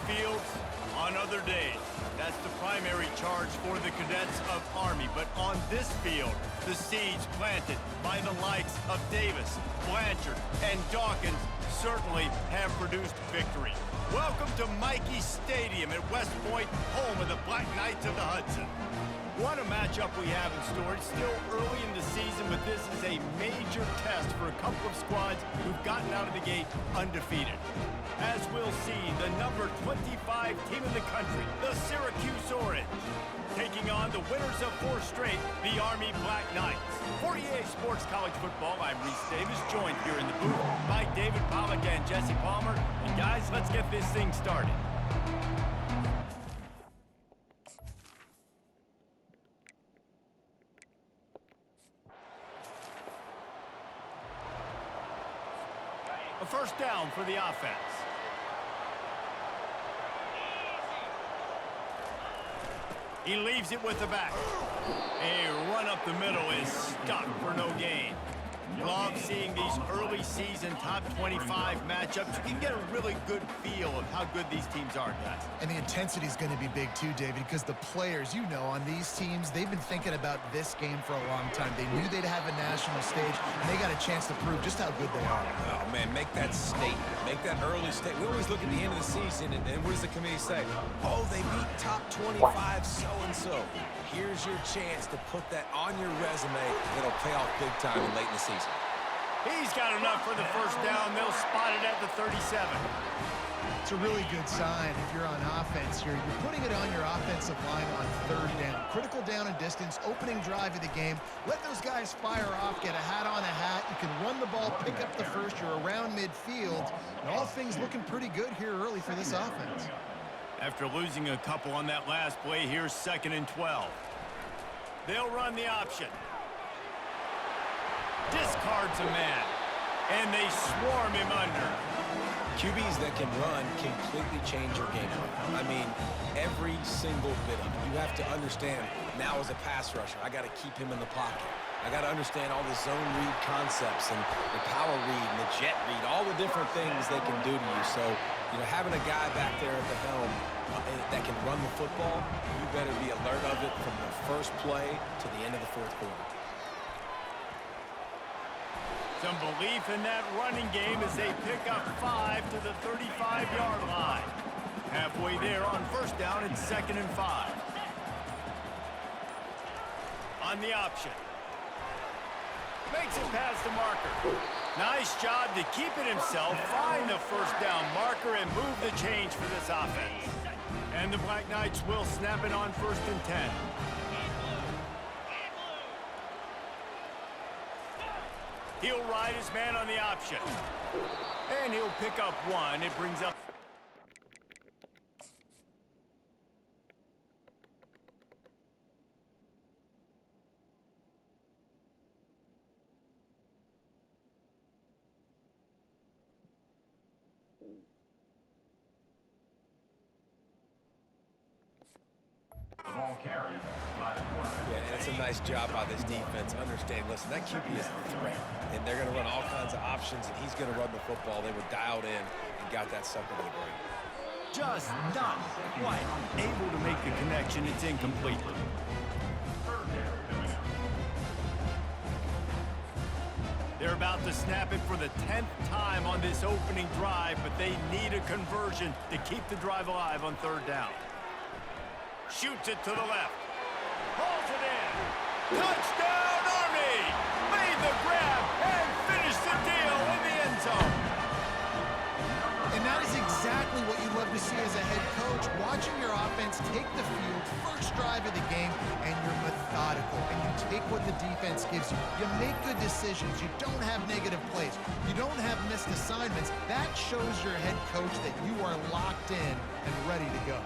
fields on other days. That's the primary charge for the cadets of Army. But on this field, the seeds planted by the likes of Davis, Blanchard, and Dawkins certainly have produced victory. Welcome to Mikey Stadium at West Point, home of the Black Knights of the Hudson. What a matchup we have in store. It's still early in the season, but this is a major test for a couple of squads who've gotten out of the gate undefeated. As we'll see, the number 25 team in the country, the Syracuse Orange, taking on the winners of 4 straight, the Army Black Knights. For EA Sports College Football, I'm Reese Davis, joined here in the booth by David Pollack and Jesse Palmer. And guys, let's get this thing started. A first down for the offense. He leaves it with the back. A run up the middle is stuck for no gain. Love seeing these early season top 25 matchups. You can get a really good feel of how good these teams are, guys. And the intensity is going to be big too, David, because the players, you know, on these teams, they've been thinking about this game for a long time. They knew they'd have a national stage, and they got a chance to prove just how good they are. Oh, man, make that statement. Make that early statement. We always look at the end of the season, and what does the committee say? Oh, they beat top 25 so-and-so. Here's your chance to put that on your resume. It'll pay off big time late in the season. He's got enough for the first down. They'll spot it at the 37. It's a really good sign if you're on offense. You're putting it on your offensive line on 3rd down. Critical down and distance, opening drive of the game. Let those guys fire off, get a hat on a hat. You can run the ball, pick up the first. You're around midfield. And all things looking pretty good here early for this offense. After losing a couple on that last play, here's 2nd and 12. They'll run the option. Discards a man, and they swarm him under. QBs that can run completely change your game plan. I mean, every single bit of it. You have to understand, now as a pass rusher, I got to keep him in the pocket. I got to understand all the zone read concepts and the power read and the jet read, all the different things they can do to you. So, you know, having a guy back there at the helm that can run the football, you better be alert of it from the first play to the end of the 4th quarter. Some belief in that running game as they pick up 5 to the 35-yard line. Halfway there on first down and 2nd and 5. On the option. Makes it past the marker. Nice job to keep it himself, find the first down marker, and move the change for this offense. And the Black Knights will snap it on 1st and 10. He'll ride his man on the option. And he'll pick up 1. It brings up... Yeah, and it's a nice job by this defense. Understand, listen, that QB is a threat, and they're going to run all kinds of options, and he's going to run the football. They were dialed in and got that sucker to the brain. Just not quite able to make the connection. It's incomplete. They're about to snap it for the 10th time on this opening drive, but they need a conversion to keep the drive alive on 3rd down. Shoots it to the left. Pulls it in. Touchdown, Army! Made the grab and finished the deal in the end zone. And that is exactly what you love to see as a head coach. Watching your offense take the field, first drive of the game, and you're methodical. And you take what the defense gives you. You make good decisions. You don't have negative plays. You don't have missed assignments. That shows your head coach that you are locked in and ready to go.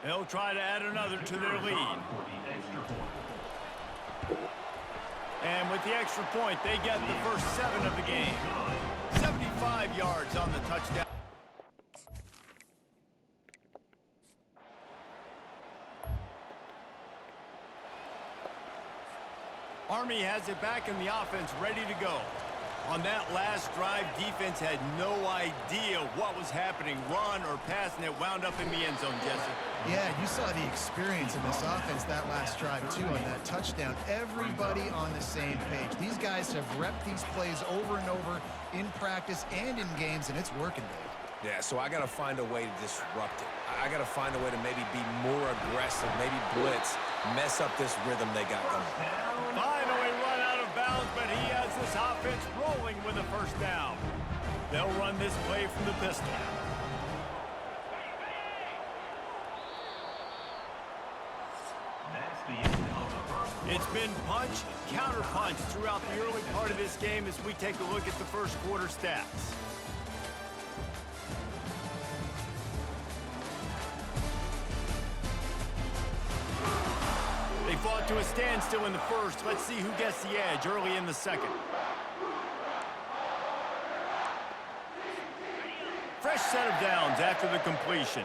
They'll try to add another to their lead. And with the extra point, they get the first 7 of the game. 75 yards on the touchdown. Army has it back in the offense, ready to go. On that last drive, defense had no idea what was happening, run or pass, and it wound up in the end zone, Jesse. Yeah, you saw the experience in this offense that last drive, too, on that touchdown. Everybody on the same page. These guys have repped these plays over and over in practice and in games, and it's working, Dave. Yeah, so I got to find a way to disrupt it. I got to find a way to maybe be more aggressive, maybe blitz, mess up this rhythm they got going. Finally run out of bounds, but he has this offense rolling with a first down. They'll run this play from the pistol. It's been punch, counter punch throughout the early part of this game as we take a look at the first quarter stats. They fought to a standstill in the first. Let's see who gets the edge early in the second. Fresh set of downs after the completion.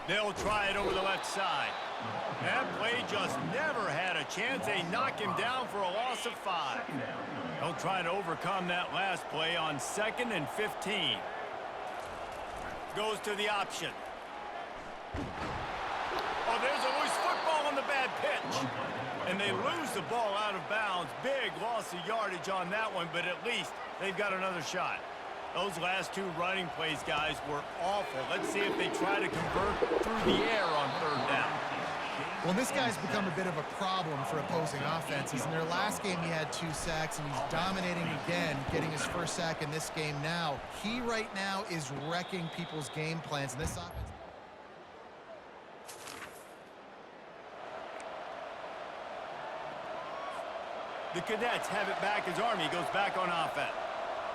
They'll try it over the left side. That play just never had a chance. They knock him down for a loss of 5. They'll try to overcome that last play on 2nd and 15. Goes to the option. Oh, there's a loose football on the bad pitch. And they lose the ball out of bounds. Big loss of yardage on that one, but at least they've got another shot. Those last two running plays, guys, were awful. Let's see if they try to convert through the air on 3rd down. Well, this guy's become a bit of a problem for opposing offenses. In their last game, he had 2 sacks, and he's dominating again, getting his first sack in this game now. He right now is wrecking people's game plans in this offense. The Cadets have it back as Army goes back on offense.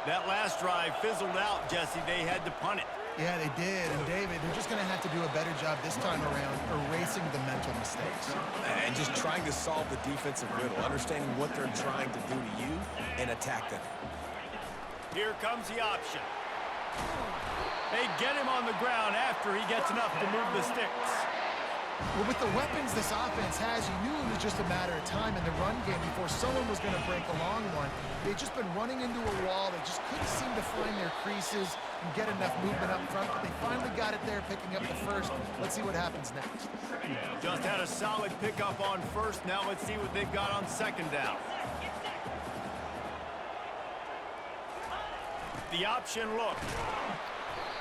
That last drive fizzled out, Jesse. They had to punt it. Yeah, they did. And, David, they're just going to have to do a better job this time around erasing the mental mistakes. And just trying to solve the defensive riddle, understanding what they're trying to do to you and attack them. Here comes the option. They get him on the ground after he gets enough to move the sticks. Well, with the weapons this offense has, you knew it was just a matter of time in the run game before someone was going to break a long one. They've just been running into a wall. They just couldn't seem to find their creases and get enough movement up front, but they finally got it there, picking up the first. Let's see what happens next. Just had a solid pickup on 1st. Now let's see what they've got on 2nd down. The option look.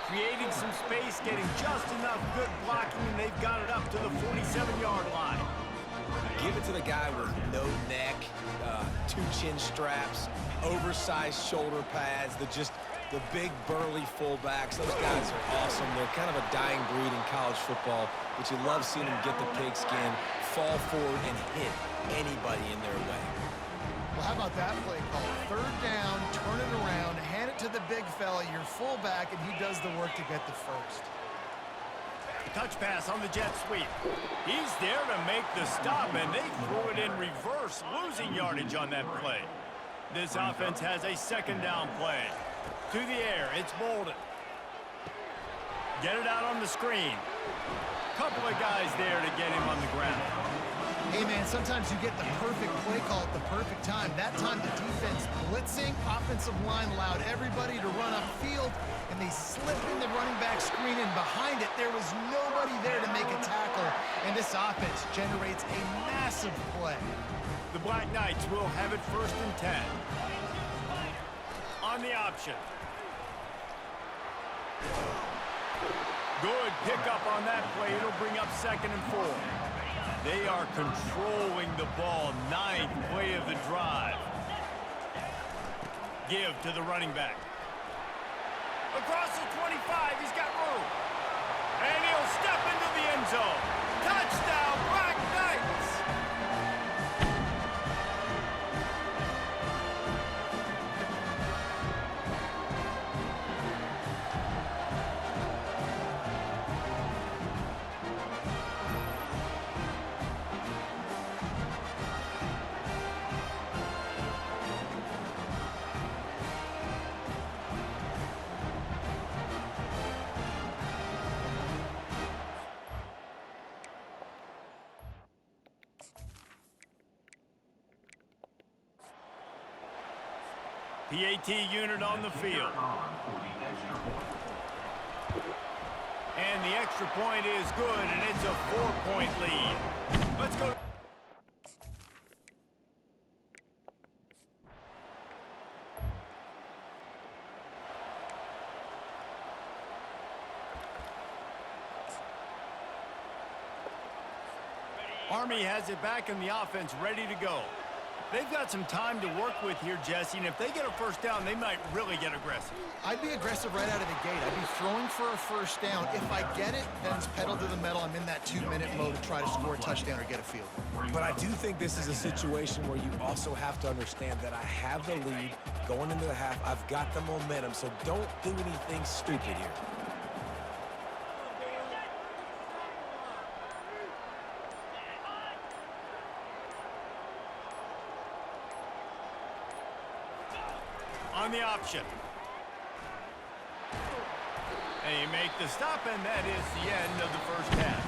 Creating some space, getting just enough good blocking, and they've got it up to the 47-yard line. Give it to the guy with no neck, 2 chin straps, oversized shoulder pads, the big burly fullbacks. Those guys are awesome. They're kind of a dying breed in college football, but you love seeing them get the pigskin, fall forward, and hit anybody in their way. Well, how about that play call? 3rd down, turn it around, hand it to the big fella, your fullback, and he does the work to get the first. Touch pass on the jet sweep. He's there to make the stop, and they threw it in reverse, losing yardage on that play. This offense has a 2nd down play. To the air, it's Bolden. Get it out on the screen. Couple of guys there to get him on the ground. Hey, man, sometimes you get the perfect play call at the perfect time. That time, the defense blitzing, offensive line allowed everybody to run upfield, and they slipped in the running back screen, and behind it, there was nobody there to make a tackle, and this offense generates a massive play. The Black Knights will have it 1st and 10. On the option. Good pickup on that play. It'll bring up 2nd and 4. They are controlling the ball. 9th play of the drive. Give to the running back. Across the 25, he's got room. And he'll step into the end zone. Touchdown, Black Knights! PAT unit on the field. And the extra point is good, and it's a 4-point lead. Let's go. Army has it back in the offense, ready to go. They've got some time to work with here, Jesse, and if they get a first down, they might really get aggressive. I'd be aggressive right out of the gate. I'd be throwing for a first down. If I get it, then it's pedal to the metal. I'm in that 2-minute mode to try to score a touchdown or get a field. But I do think this is a situation where you also have to understand that I have the lead going into the half. I've got the momentum, so don't do anything stupid here. On the option. And you make the stop, and that is the end of the first half.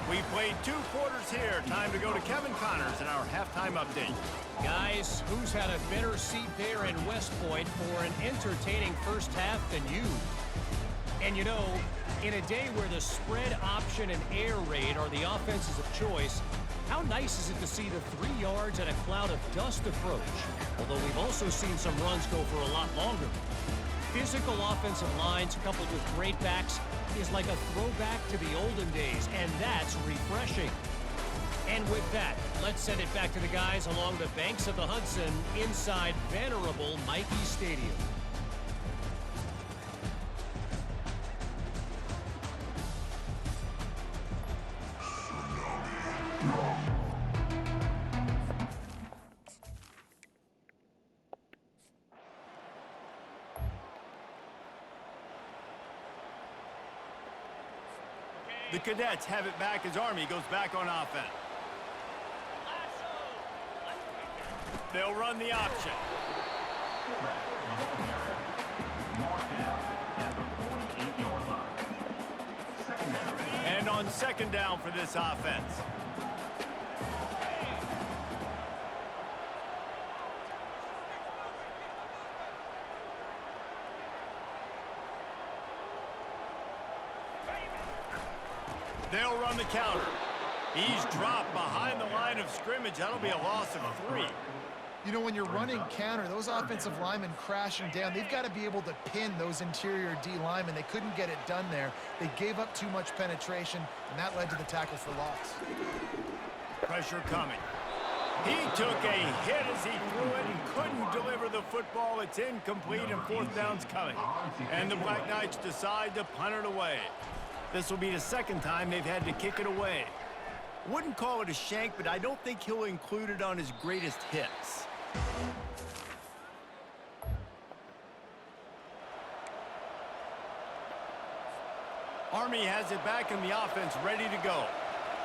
We played 2 quarters here. Time to go to Kevin Connors in our halftime update. Guys, who's had a better seat there in West Point for an entertaining first half than you? And you know, in a day where the spread option and air raid are the offenses of choice, how nice is it to see the 3 yards and a cloud of dust approach? Although we've also seen some runs go for a lot longer. Physical offensive lines coupled with great backs is like a throwback to the olden days, and that's refreshing. And with that, let's send it back to the guys along the banks of the Hudson inside venerable Michie Stadium. The Cadets have it back as Army goes back on offense. They'll run the option. And on second down for this offense. They'll run the counter. He's dropped behind the line of scrimmage. That'll be a loss of 3. You know, when you're running counter, those offensive linemen crashing down, they've got to be able to pin those interior D linemen. They couldn't get it done there. They gave up too much penetration, and that led to the tackle for loss. Pressure coming. He took a hit as he threw it and couldn't deliver the football. It's incomplete, and 4th down's coming. And the Black Knights decide to punt it away. This will be the 2nd time they've had to kick it away. Wouldn't call it a shank, but I don't think he'll include it on his greatest hits. Army has it back in the offense, ready to go.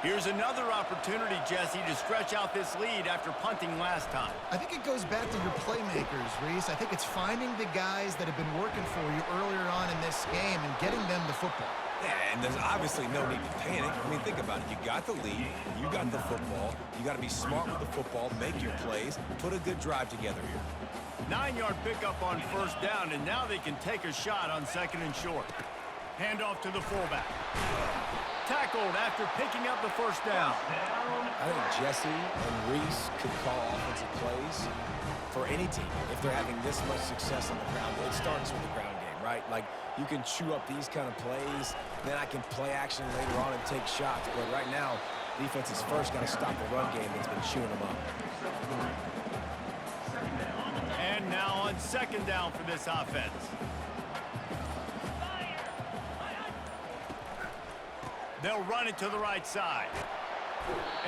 Here's another opportunity, Jesse, to stretch out this lead after punting last time. I think it goes back to your playmakers, Reese. I think it's finding the guys that have been working for you earlier on in this game and getting them the football. Yeah, and there's obviously no need to panic. I mean, think about it. You got the lead. You got the football. You got to be smart with the football, make your plays, put a good drive together here. 9-yard pickup on first down, and now they can take a shot on 2nd and short. Handoff to the fullback. Tackled after picking up the first down. I think Jesse and Reese could call offensive plays for any team if they're having this much success on the ground. It starts with the ground game, right? Like, you can chew up these kind of plays, then I can play action later on and take shots. But right now, defense is first got to stop the run game that's been chewing them up. And now on 2nd down for this offense. They'll run it to the right side.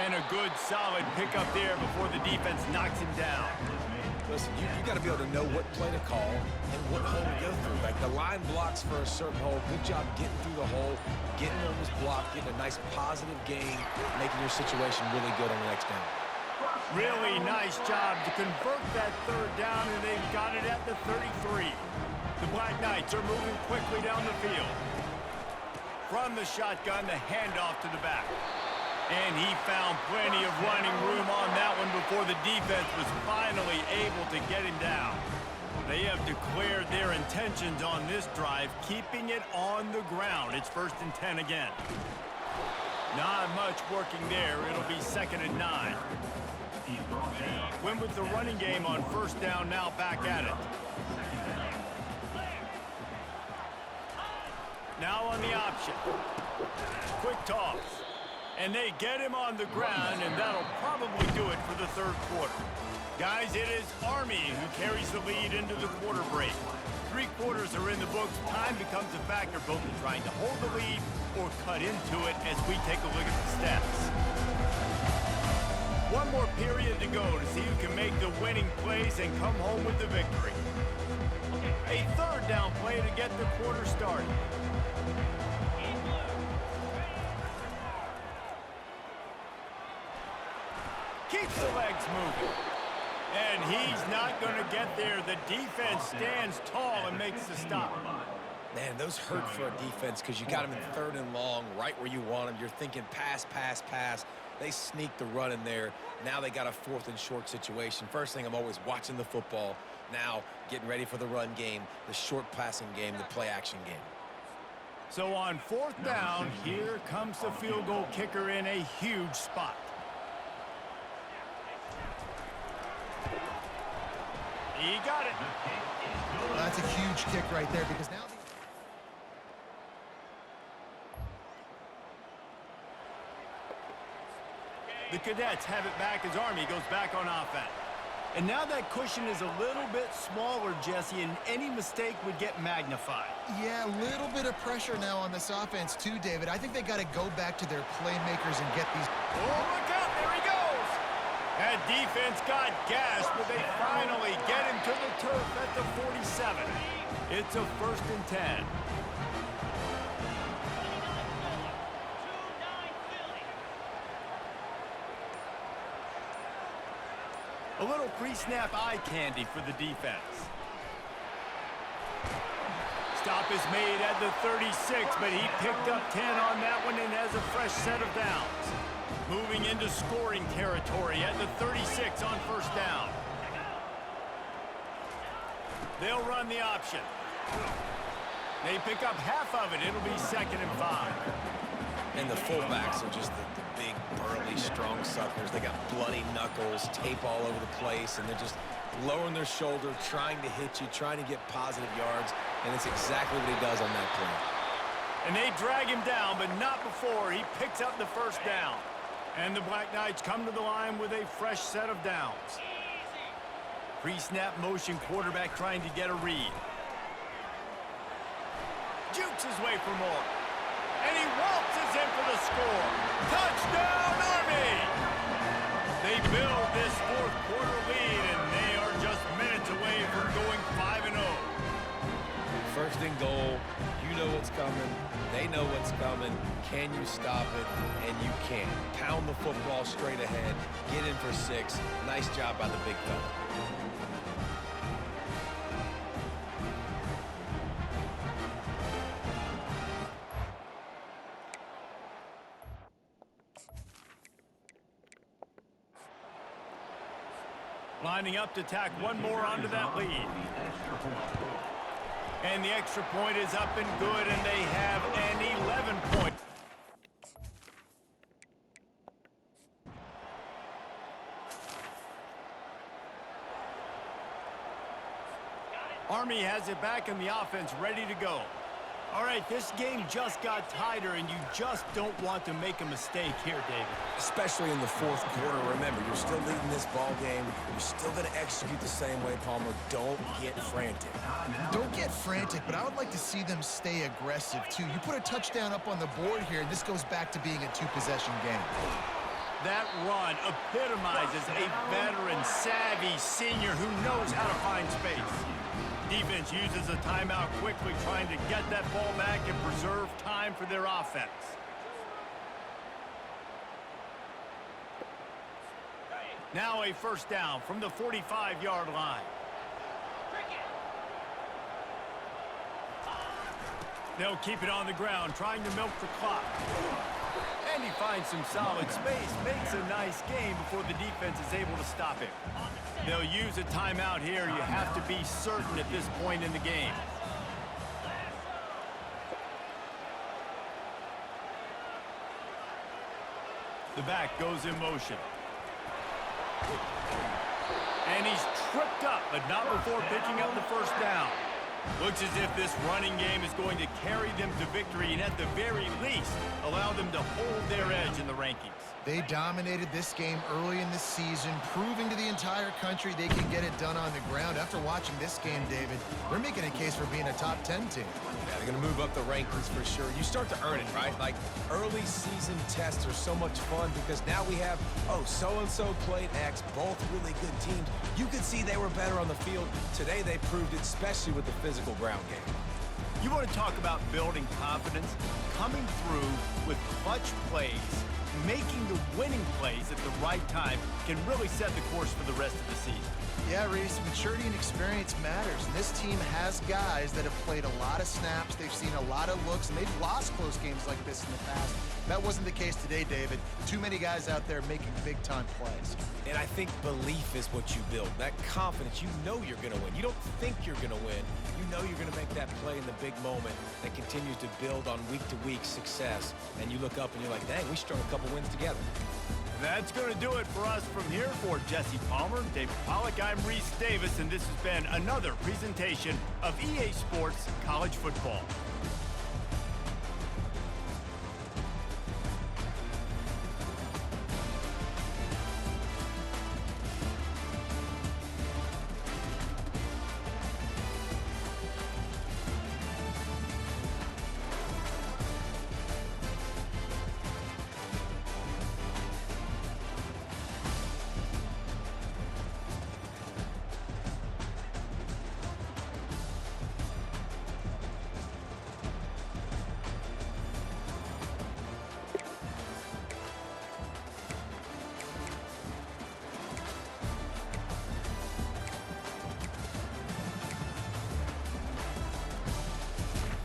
And a good, solid pickup there before the defense knocks him down. Listen, you got to be able to know what play to call and what hole to go through. Like, the line blocks for a certain hole. Good job getting through the hole, getting on this block, getting a nice positive gain, making your situation really good on the next down. Really nice job to convert that 3rd down, and they've got it at the 33. The Black Knights are moving quickly down the field. From the shotgun, the handoff to the back. And he found plenty of running room on that one before the defense was finally able to get him down. They have declared their intentions on this drive, keeping it on the ground. It's 1st and 10 again. Not much working there. It'll be 2nd and 9. Win with the running game on 1st down, now back at it. Now on the option. Quick toss. And they get him on the ground, and that'll probably do it for the 3rd quarter. Guys, it is Army who carries the lead into the quarter break. 3 quarters are in the books. Time becomes a factor both in trying to hold the lead or cut into it as we take a look at the stats. One more period to go to see who can make the winning plays and come home with the victory. A 3rd down play to get the quarter started. Keeps the legs moving. And he's not going to get there. The defense stands tall and makes the stop. Man, those hurt for a defense because you got them in 3rd and long, right where you want them. You're thinking pass, pass, pass. They sneak the run in there. Now they got a 4th and short situation. First thing, I'm always watching the football. Now getting ready for the run game, the short passing game, the play action game. So on 4th down, here comes the field goal kicker in a huge spot. He got it. Well, that's a huge kick right there because now the Cadets have it back as Army goes back on offense. And now that cushion is a little bit smaller, Jesse, and any mistake would get magnified. Yeah, a little bit of pressure now on this offense too, David. I think they got to go back to their playmakers and get these. Oh, look out, there he goes! That defense got gashed, but they finally get him to the turf at the 47. It's a 1st and 10. A little pre-snap eye candy for the defense. Stop is made at the 36, but he picked up 10 on that one and has a fresh set of downs. Moving into scoring territory at the 36 on 1st down. They'll run the option. They pick up half of it. It'll be 2nd and 5. And the fullbacks are just the big, burly, strong suckers. They got bloody knuckles, tape all over the place, and they're just lowering their shoulder, trying to hit you, trying to get positive yards, and it's exactly what he does on that play. And they drag him down, but not before he picks up the 1st down. And the Black Knights come to the line with a fresh set of downs. Pre-snap motion quarterback trying to get a read. Jukes his way for more. And he waltzes in for the score. Touchdown, Army! They build this 4th quarter lead, and they are just minutes away from going 5-0. 1st and goal. You know what's coming. They know what's coming. Can you stop it? And you can. Pound the football straight ahead. Get in for 6. Nice job by the big fella. Lining up to tack one more onto that lead. And the extra point is up and good, and they have an 11-point. Army has it back in the offense, ready to go. All right, this game just got tighter, and you just don't want to make a mistake here, David. Especially in the 4th quarter. Remember, you're still leading this ball game. You're still going to execute the same way, Palmer. Don't get frantic. Don't get frantic, but I would like to see them stay aggressive, too. You put a touchdown up on the board here, and this goes back to being a 2-possession game. That run epitomizes a veteran, savvy senior who knows how to find space. Defense uses a timeout quickly, trying to get that ball back and preserve time for their offense. Now a 1st down from the 45-yard line. They'll keep it on the ground, trying to milk the clock. And he finds some solid space, makes a nice game before the defense is able to stop him. They'll use a timeout here. You have to be certain at this point in the game. The back goes in motion. And he's tripped up, but not before picking up the first down. Looks as if this running game is going to carry them to victory and at the very least allow them to hold their edge in the rankings. They dominated this game early in the season, proving to the entire country they can get it done on the ground. After watching this game, David, they're making a case for being a top 10 team. Yeah, they're going to move up the rankings for sure. You start to earn it, right? Like, early season tests are so much fun because now we have, oh, so-and-so played X, both really good teams. You could see they were better on the field. Today they proved it, especially with the physical ground game. You want to talk about building confidence? Coming through with clutch plays, making the winning plays at the right time can really set the course for the rest of the season. Yeah, Reese, maturity and experience matters. And this team has guys that have played a lot of snaps. They've seen a lot of looks, and they've lost close games like this in the past. That wasn't the case today, David. Too many guys out there making big-time plays. And I think belief is what you build. That confidence, you know you're going to win. You don't think you're going to win. You know you're going to make that play in the big moment that continues to build on week-to-week success. And you look up and you're like, dang, we strung a couple wins together. That's going to do it for us from here. For Jesse Palmer, David Pollack, I'm Reese Davis, and this has been another presentation of EA Sports College Football.